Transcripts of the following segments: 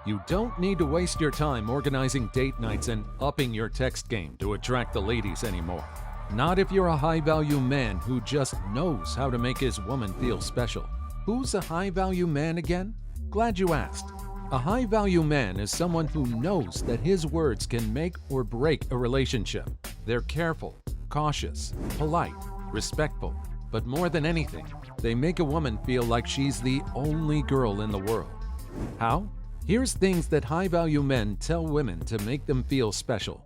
You don't need to waste your time organizing date nights and upping your text game to attract the ladies anymore. Not if you're a high-value man who just knows how to make his woman feel special. Who's a high-value man again? Glad you asked. A high-value man is someone who knows that his words can make or break a relationship. They're careful, cautious, polite, respectful, but more than anything, they make a woman feel like she's the only girl in the world. How? Here's things that high-value men tell women to make them feel special.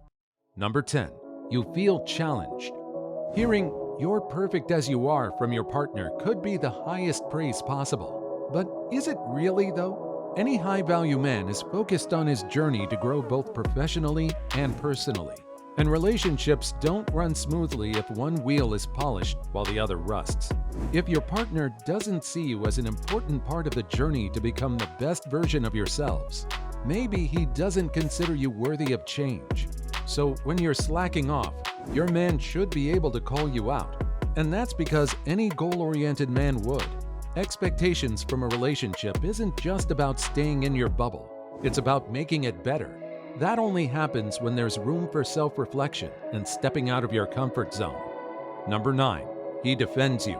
Number 10. You feel challenged. Hearing "you're perfect as you are" from your partner could be the highest praise possible. But is it really, though? Any high-value man is focused on his journey to grow both professionally and personally. And relationships don't run smoothly if one wheel is polished while the other rusts. If your partner doesn't see you as an important part of the journey to become the best version of yourselves, maybe he doesn't consider you worthy of change. So when you're slacking off, your man should be able to call you out. And that's because any goal-oriented man would. Expectations from a relationship isn't just about staying in your bubble. It's about making it better. That only happens when there's room for self-reflection and stepping out of your comfort zone. Number 9. He defends you.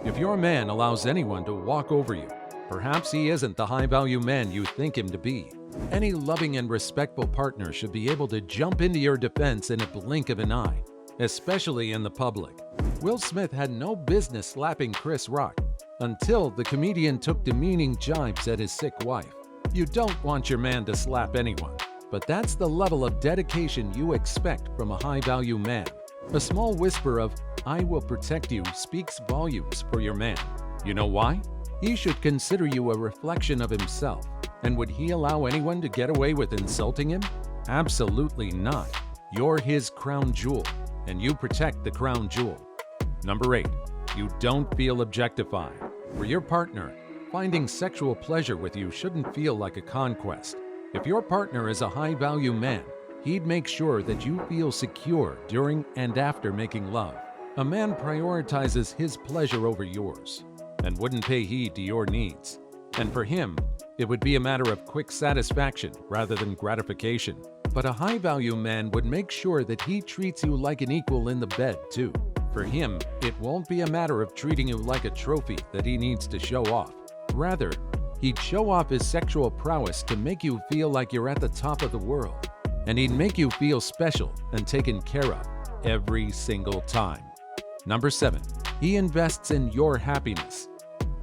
If your man allows anyone to walk over you, perhaps he isn't the high-value man you think him to be. Any loving and respectful partner should be able to jump into your defense in a blink of an eye, especially in the public. Will Smith had no business slapping Chris Rock until the comedian took demeaning jibes at his sick wife. You don't want your man to slap anyone, but that's the level of dedication you expect from a high-value man. A small whisper of "I will protect you" speaks volumes for your man. You know why? He should consider you a reflection of himself. And would he allow anyone to get away with insulting him? Absolutely not. You're his crown jewel, and you protect the crown jewel. Number 8. You don't feel objectified. For your partner, finding sexual pleasure with you shouldn't feel like a conquest. If your partner is a high-value man, he'd make sure that you feel secure during and after making love. A man prioritizes his pleasure over yours and wouldn't pay heed to your needs. And for him, it would be a matter of quick satisfaction rather than gratification. But a high-value man would make sure that he treats you like an equal in the bed, too. For him, it won't be a matter of treating you like a trophy that he needs to show off. Rather, he'd show off his sexual prowess to make you feel like you're at the top of the world. And he'd make you feel special and taken care of every single time. Number 7. He invests in your happiness.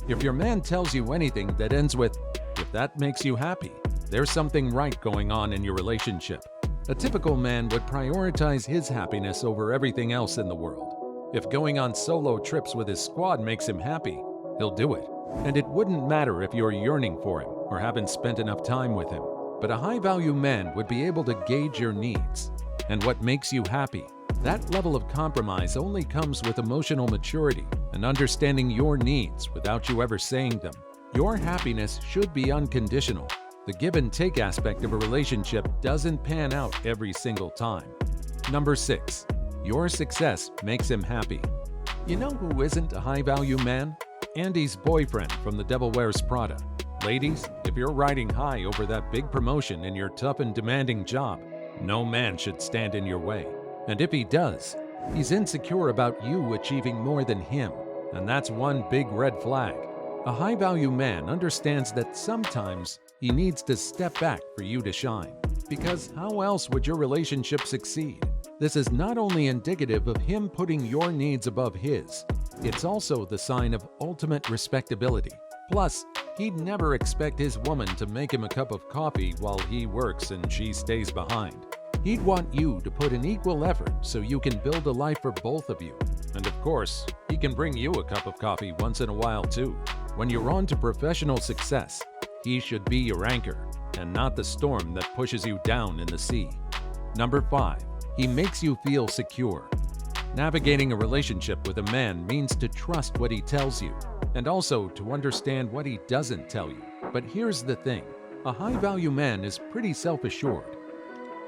If your man tells you anything that ends with "if that makes you happy," there's something right going on in your relationship. A typical man would prioritize his happiness over everything else in the world. If going on solo trips with his squad makes him happy, he'll do it. And it wouldn't matter if you're yearning for him or haven't spent enough time with him. But a high-value man would be able to gauge your needs and what makes you happy. That level of compromise only comes with emotional maturity and understanding your needs without you ever saying them. Your happiness should be unconditional. The give-and-take aspect of a relationship doesn't pan out every single time. Number 6. Your success makes him happy. You know who isn't a high-value man? Andy's boyfriend from The Devil Wears Prada. Ladies, if you're riding high over that big promotion in your tough and demanding job, no man should stand in your way. And if he does, he's insecure about you achieving more than him, and that's one big red flag. A high-value man understands that sometimes he needs to step back for you to shine, because how else would your relationship succeed? This is not only indicative of him putting your needs above his, it's also the sign of ultimate respectability. Plus, he'd never expect his woman to make him a cup of coffee while he works and she stays behind. He'd want you to put in equal effort so you can build a life for both of you. And of course, he can bring you a cup of coffee once in a while too. When you're on to professional success, he should be your anchor and not the storm that pushes you down in the sea. Number 5. He makes you feel secure. Navigating a relationship with a man means to trust what he tells you and also to understand what he doesn't tell you. But here's the thing. A high-value man is pretty self-assured.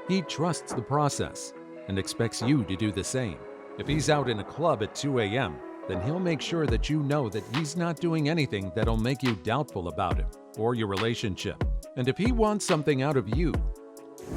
He trusts the process and expects you to do the same. If he's out in a club at 2 a.m., then he'll make sure that you know that he's not doing anything that'll make you doubtful about him or your relationship. And if he wants something out of you,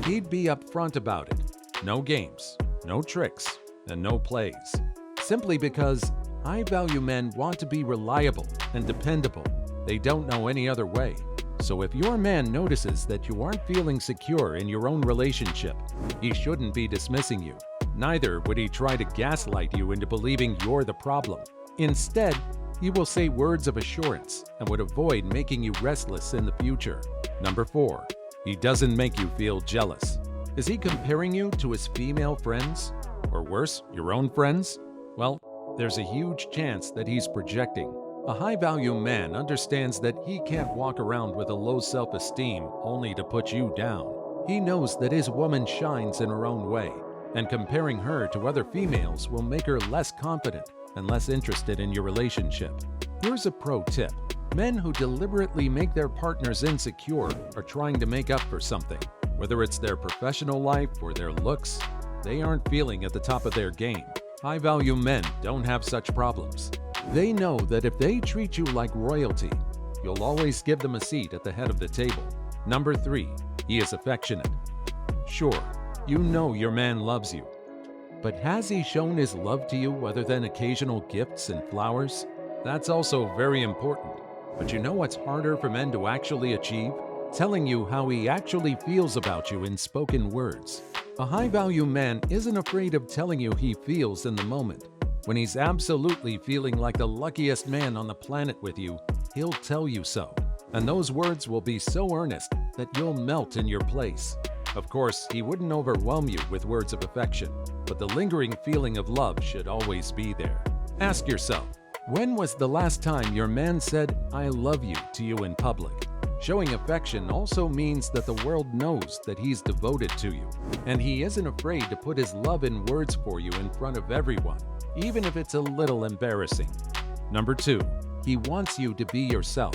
he'd be upfront about it. No games, no tricks, and no plays. Simply because high-value men want to be reliable and dependable. They don't know any other way. So if your man notices that you aren't feeling secure in your own relationship, he shouldn't be dismissing you. Neither would he try to gaslight you into believing you're the problem. Instead, he will say words of assurance and would avoid making you restless in the future. Number 4. He doesn't make you feel jealous. Is he comparing you to his female friends? Or worse, your own friends? Well, there's a huge chance that he's projecting. A high-value man understands that he can't walk around with a low self-esteem only to put you down. He knows that his woman shines in her own way, and comparing her to other females will make her less confident and less interested in your relationship. Here's a pro tip. Men who deliberately make their partners insecure are trying to make up for something. Whether it's their professional life or their looks, they aren't feeling at the top of their game. High-value men don't have such problems. They know that if they treat you like royalty, you'll always give them a seat at the head of the table. Number 3. He is affectionate. Sure, you know your man loves you. But has he shown his love to you other than occasional gifts and flowers? That's also very important. But you know what's harder for men to actually achieve? Telling you how he actually feels about you in spoken words. A high-value man isn't afraid of telling you he feels in the moment. When he's absolutely feeling like the luckiest man on the planet with you, he'll tell you so. And those words will be so earnest that you'll melt in your place. Of course, he wouldn't overwhelm you with words of affection, but the lingering feeling of love should always be there. Ask yourself, when was the last time your man said, "I love you" to you in public? Showing affection also means that the world knows that he's devoted to you, and he isn't afraid to put his love in words for you in front of everyone, even if it's a little embarrassing. Number 2. He wants you to be yourself.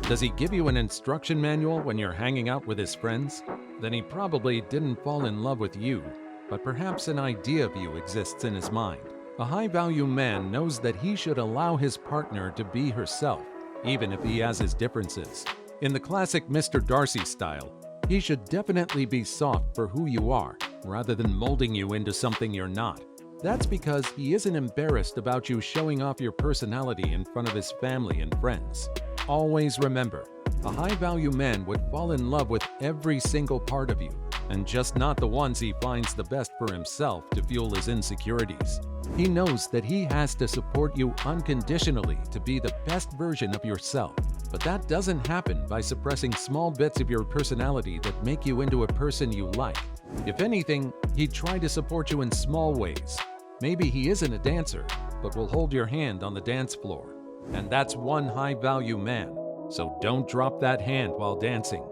Does he give you an instruction manual when you're hanging out with his friends? Then he probably didn't fall in love with you, but perhaps an idea of you exists in his mind. A high-value man knows that he should allow his partner to be herself, even if he has his differences. In the classic Mr. Darcy style, he should definitely be soft for who you are, rather than molding you into something you're not. That's because he isn't embarrassed about you showing off your personality in front of his family and friends. Always remember, a high-value man would fall in love with every single part of you, and just not the ones he finds the best for himself to fuel his insecurities. He knows that he has to support you unconditionally to be the best version of yourself. But that doesn't happen by suppressing small bits of your personality that make you into a person you like. If anything, he'd try to support you in small ways. Maybe he isn't a dancer, but will hold your hand on the dance floor. And that's one high-value man, so don't drop that hand while dancing.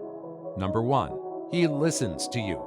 Number 1. He listens to you.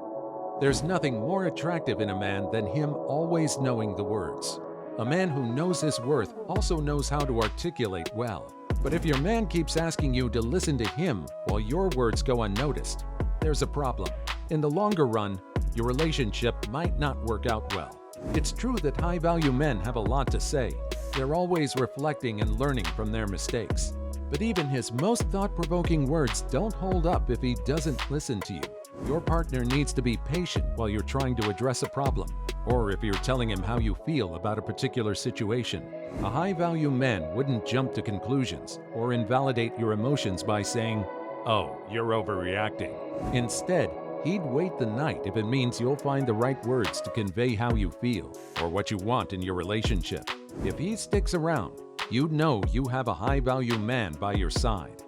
There's nothing more attractive in a man than him always knowing the words. A man who knows his worth also knows how to articulate well. But if your man keeps asking you to listen to him while your words go unnoticed, there's a problem. In the longer run, your relationship might not work out well. It's true that high-value men have a lot to say. They're always reflecting and learning from their mistakes. But even his most thought-provoking words don't hold up if he doesn't listen to you. Your partner needs to be patient while you're trying to address a problem, or if you're telling him how you feel about a particular situation. A high-value man wouldn't jump to conclusions or invalidate your emotions by saying, "Oh, you're overreacting." Instead, he'd wait the night if it means you'll find the right words to convey how you feel or what you want in your relationship. If he sticks around, you'd know you have a high-value man by your side.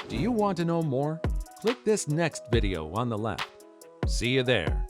Do you want to know more? Click this next video on the left. See you there.